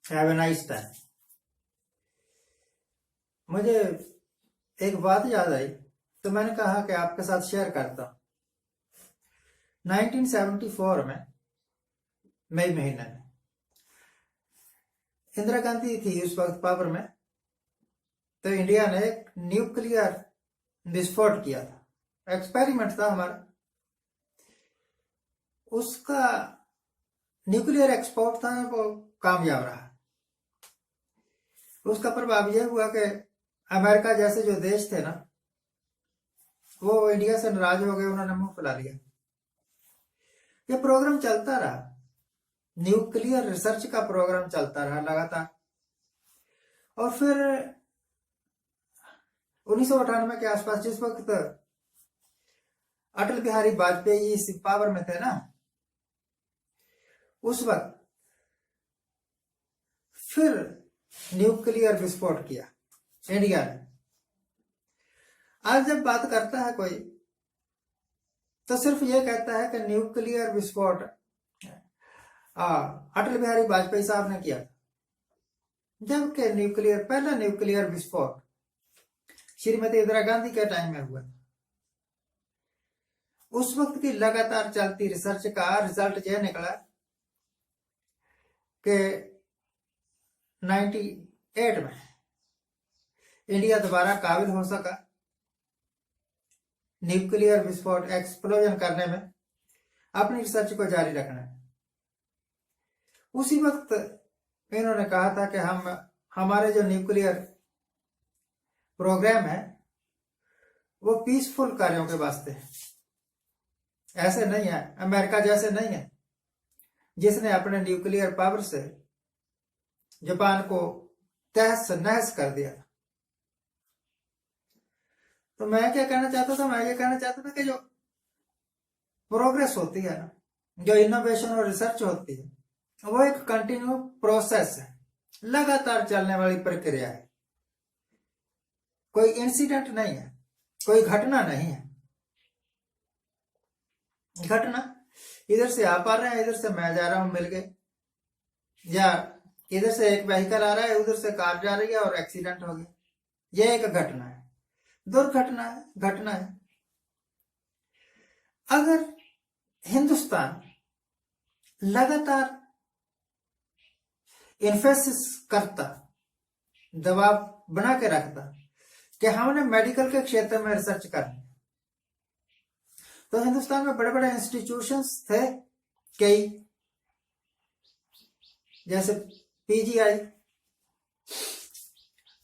Have a nice time. मुझे एक बात याद आई तो मैंने कहा कि आपके साथ शेयर करता हूं। 1974 में मई महीने में इंदिरा गांधी थी उस वक्त पावर में, तो इंडिया ने एक न्यूक्लियर विस्फोट किया था, एक्सपेरिमेंट था हमारा। उसका न्यूक्लियर एक्सपोर्ट था वो कामयाब रहा। उसका प्रभाव यह हुआ कि अमेरिका जैसे जो देश थे ना, वो इंडिया से नाराज हो गए, उन्होंने मुंह फुला लिया। ये प्रोग्राम चलता रहा, न्यूक्लियर रिसर्च का प्रोग्राम चलता रहा लगातार। और फिर 1998 के आसपास, जिस वक्त अटल बिहारी वाजपेयी पावर में थे ना, उस वक्त फिर न्यूक्लियर विस्फोट किया इंडिया ने। आज जब बात करता है कोई तो सिर्फ ये कहता है कि न्यूक्लियर विस्फोट अटल बिहारी वाजपेयी साहब ने किया, जबकि पहला न्यूक्लियर विस्फोट श्रीमती इंदिरा गांधी के टाइम में हुआ। उस वक्त की लगातार चलती रिसर्च का रिजल्ट यह निकला कि 98 में इंडिया दोबारा काबिल हो सका न्यूक्लियर विस्फोट एक्सप्लोजन करने में, अपनी रिसर्च को जारी रखना है। उसी वक्त इन्होंने कहा था कि हमारे जो न्यूक्लियर प्रोग्राम है वो पीसफुल कार्यों के वास्ते है, ऐसे नहीं है अमेरिका जैसे नहीं है जिसने अपने न्यूक्लियर पावर से जापान को तहस नहस कर दिया। तो मैं क्या कहना चाहता था, मैं ये कहना चाहता था कि जो प्रोग्रेस होती है ना, जो इनोवेशन और रिसर्च होती है, वो एक कंटिन्यू प्रोसेस है, लगातार चलने वाली प्रक्रिया है। कोई इंसिडेंट नहीं है, कोई घटना नहीं है। घटना इधर से आप आ रहे हैं, इधर से मैं जा रहा हूं, मिल गए, या इधर से एक व्हीकल आ रहा है, उधर से कार जा रही है और एक्सीडेंट हो गया, यह एक घटना है, दुर्घटना है, घटना है। अगर हिंदुस्तान लगातार इन्फोसिस करता, दबाव बना के रखता कि हमने मेडिकल के क्षेत्र में रिसर्च करनी, तो हिंदुस्तान में बड़े बड़े इंस्टीट्यूशंस थे कई, जैसे पीजीआई,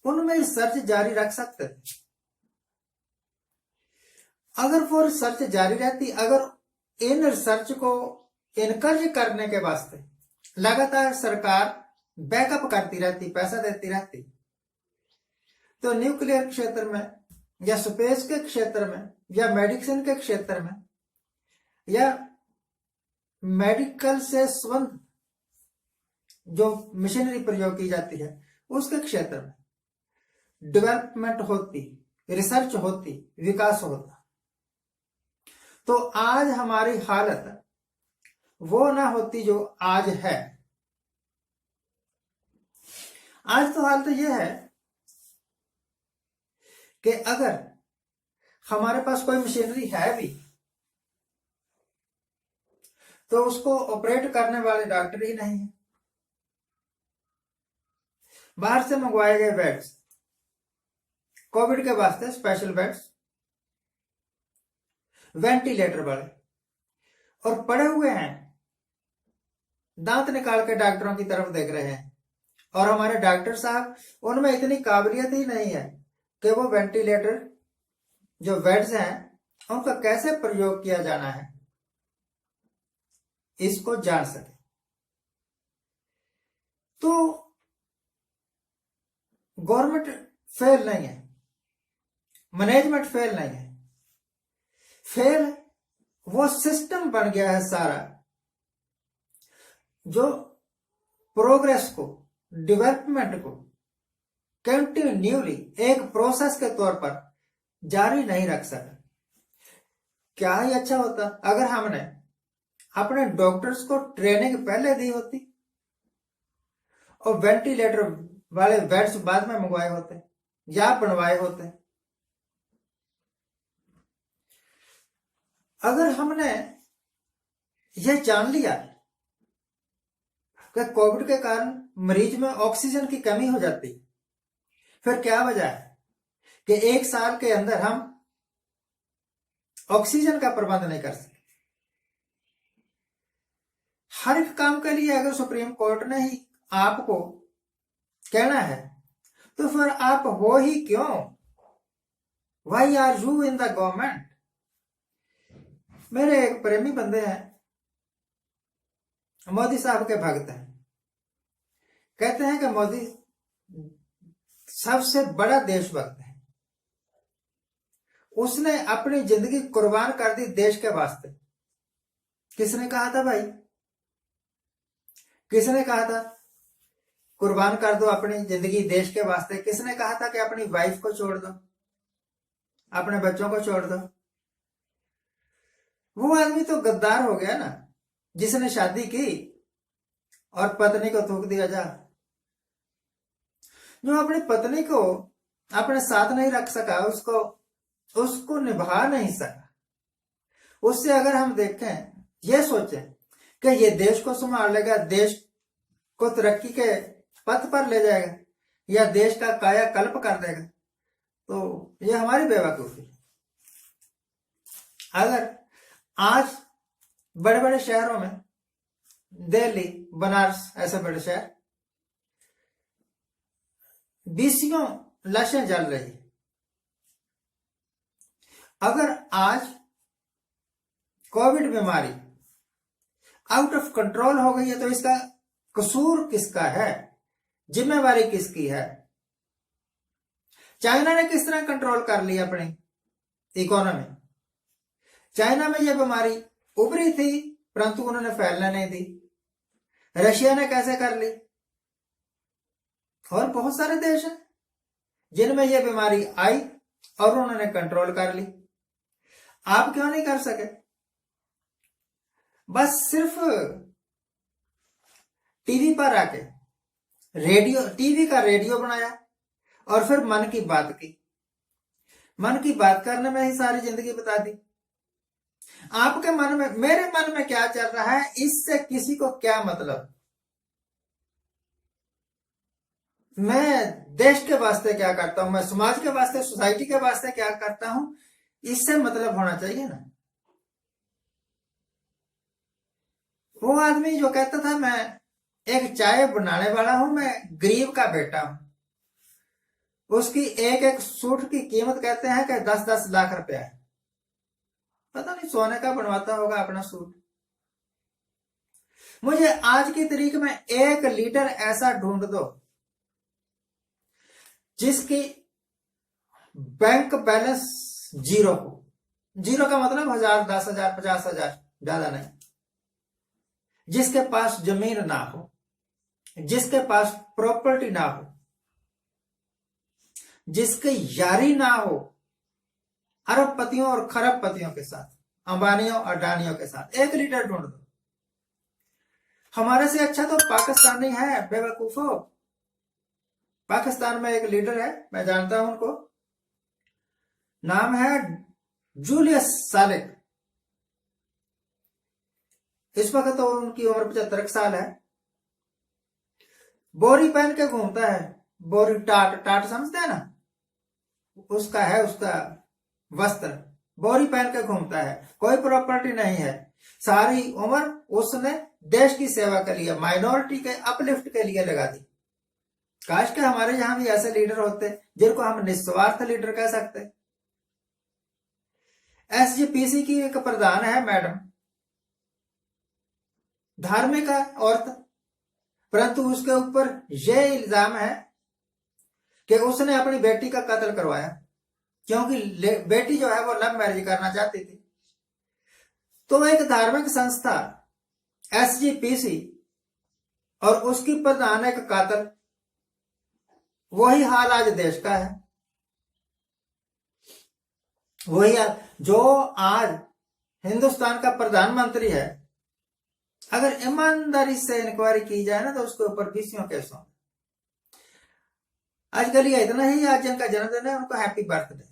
उनमें रिसर्च जारी रख सकते थे। अगर वो रिसर्च जारी रहती, अगर इन रिसर्च को इनकरेज करने के वास्ते लगातार सरकार बैकअप करती रहती, पैसा देती रहती, तो न्यूक्लियर क्षेत्र में या स्पेस के क्षेत्र में या मेडिसिन के क्षेत्र में या मेडिकल से संबंध जो मशीनरी प्रयोग की जाती है उसके क्षेत्र में डेवलपमेंट होती, रिसर्च होती, विकास होता, तो आज हमारी हालत वो ना होती जो आज है। आज तो हालत यह है कि अगर हमारे पास कोई मशीनरी है भी तो उसको ऑपरेट करने वाले डॉक्टर ही नहीं है। बाहर से मंगवाए गए बेड्स, कोविड के वास्ते स्पेशल बेड्स, वेंटिलेटर वाले, और पड़े हुए हैं, दांत निकाल के डॉक्टरों की तरफ देख रहे हैं, और हमारे डॉक्टर साहब उनमें इतनी काबिलियत ही नहीं है कि वो वेंटिलेटर जो बेड्स हैं उनका कैसे प्रयोग किया जाना है इसको जान सके। तो गवर्नमेंट फेल नहीं है, मैनेजमेंट फेल नहीं है, फेल वो सिस्टम बन गया है सारा, जो प्रोग्रेस को, डेवलपमेंट को कंटिन्यूली एक प्रोसेस के तौर पर जारी नहीं रख सका। क्या ही अच्छा होता अगर हमने अपने डॉक्टर्स को ट्रेनिंग पहले दी होती और वेंटिलेटर वाले बेड्स बाद में मंगवाए होते या बनवाए होते। अगर हमने यह जान लिया कि कोविड के कारण मरीज में ऑक्सीजन की कमी हो जाती, फिर क्या वजह है कि 1 साल के अंदर हम ऑक्सीजन का प्रबंध नहीं कर सकते। हर एक काम के लिए अगर सुप्रीम कोर्ट ने ही आपको कहना है तो फिर आप हो ही क्यों? Why are you in the government? मेरे एक प्रेमी बंदे हैं, मोदी साहब के भक्त हैं, कहते हैं कि मोदी सबसे बड़ा देशभक्त है, उसने अपनी जिंदगी कुर्बान कर दी देश के वास्ते। किसने कहा था भाई? किसने कहा था कुर्बान कर दो अपनी जिंदगी देश के वास्ते? किसने कहा था कि अपनी वाइफ को छोड़ दो, अपने बच्चों को छोड़ दो? वो आदमी तो गद्दार हो गया ना, जिसने शादी की और पत्नी को थूक दिया जा। जो अपनी पत्नी को अपने साथ नहीं रख सका, उसको निभा नहीं सका, उससे अगर हम देखें, ये सोचें कि ये देश को संभाल लेगा, देश को तरक्की के पथ पर ले जाएगा या देश का कायाकल्प कर देगा, तो ये हमारी बेवकूफी। अगर आज बड़े बड़े शहरों में, दिल्ली, बनारस, ऐसे बड़े शहर, बीसियों लाशें जल रही, अगर आज कोविड बीमारी आउट ऑफ कंट्रोल हो गई है तो इसका कसूर किसका है? जिम्मेवारी किसकी है? चाइना ने किस तरह कंट्रोल कर लिया अपनी इकोनॉमी? चाइना में यह बीमारी उभरी थी परंतु उन्होंने फैलने नहीं दी। रशिया ने कैसे कर ली? और बहुत सारे देश हैं जिनमें यह बीमारी आई और उन्होंने कंट्रोल कर ली। आप क्यों नहीं कर सके? बस सिर्फ टीवी पर आके टीवी का रेडियो बनाया और फिर मन की बात की। मन की बात करने में ही सारी जिंदगी बता दी। आपके मन में, मेरे मन में क्या चल रहा है, इससे किसी को क्या मतलब? मैं देश के वास्ते क्या करता हूं, मैं समाज के वास्ते, सोसाइटी के वास्ते क्या करता हूं, इससे मतलब होना चाहिए ना। वो आदमी जो कहता था मैं एक चाय बनाने वाला हूं, मैं गरीब का बेटा हूं, उसकी एक एक सूट की कीमत कहते हैं कि 10-10 लाख रुपया है। पता नहीं सोने का बनवाता होगा अपना सूट। मुझे आज की तारीख में एक लीडर ऐसा ढूंढ दो जिसकी बैंक बैलेंस जीरो हो। जीरो का मतलब 1000, 10,000, 50,000, ज्यादा नहीं। जिसके पास जमीन ना हो, जिसके पास प्रॉपर्टी ना हो, जिसकी यारी ना हो अरबपतियों और खरबपतियों के साथ, अंबानियों और अडानियों के साथ, एक लीडर ढूंढ दो। हमारे से अच्छा तो पाकिस्तानी है बेवकूफो। पाकिस्तान में एक लीडर है, मैं जानता हूं उनको, नाम है जूलियस सालेक। इस वक्त तो उनकी उम्र 75 साल है। बोरी पहन के घूमता है, बोरी टाट समझते हैं ना, उसका है उसका वस्त्र, बोरी पहन के घूमता है, कोई प्रॉपर्टी नहीं है। सारी उम्र उसने देश की सेवा के लिए, माइनॉरिटी के अपलिफ्ट के लिए लगा दी। काश के हमारे यहां भी ऐसे लीडर होते जिनको हम निस्वार्थ लीडर कह सकते। एसजीपीसी की एक प्रधान है मैडम, धार्मिक है औरत, परंतु उसके ऊपर यह इल्जाम है कि उसने अपनी बेटी का कत्ल करवाया, क्योंकि बेटी जो है वो लव मैरिज करना चाहती थी। तो एक धार्मिक संस्था एसजीपीसी और उसकी प्रधान एक कातिल, वही हाल आज देश का है। वही जो आज हिंदुस्तान का प्रधानमंत्री है, अगर ईमानदारी से इंक्वायरी की जाए ना तो उसके ऊपर 20 केस होंगे। आज के लिए इतना ही। आज जिनका जन्मदिन है उनको हैप्पी बर्थडे।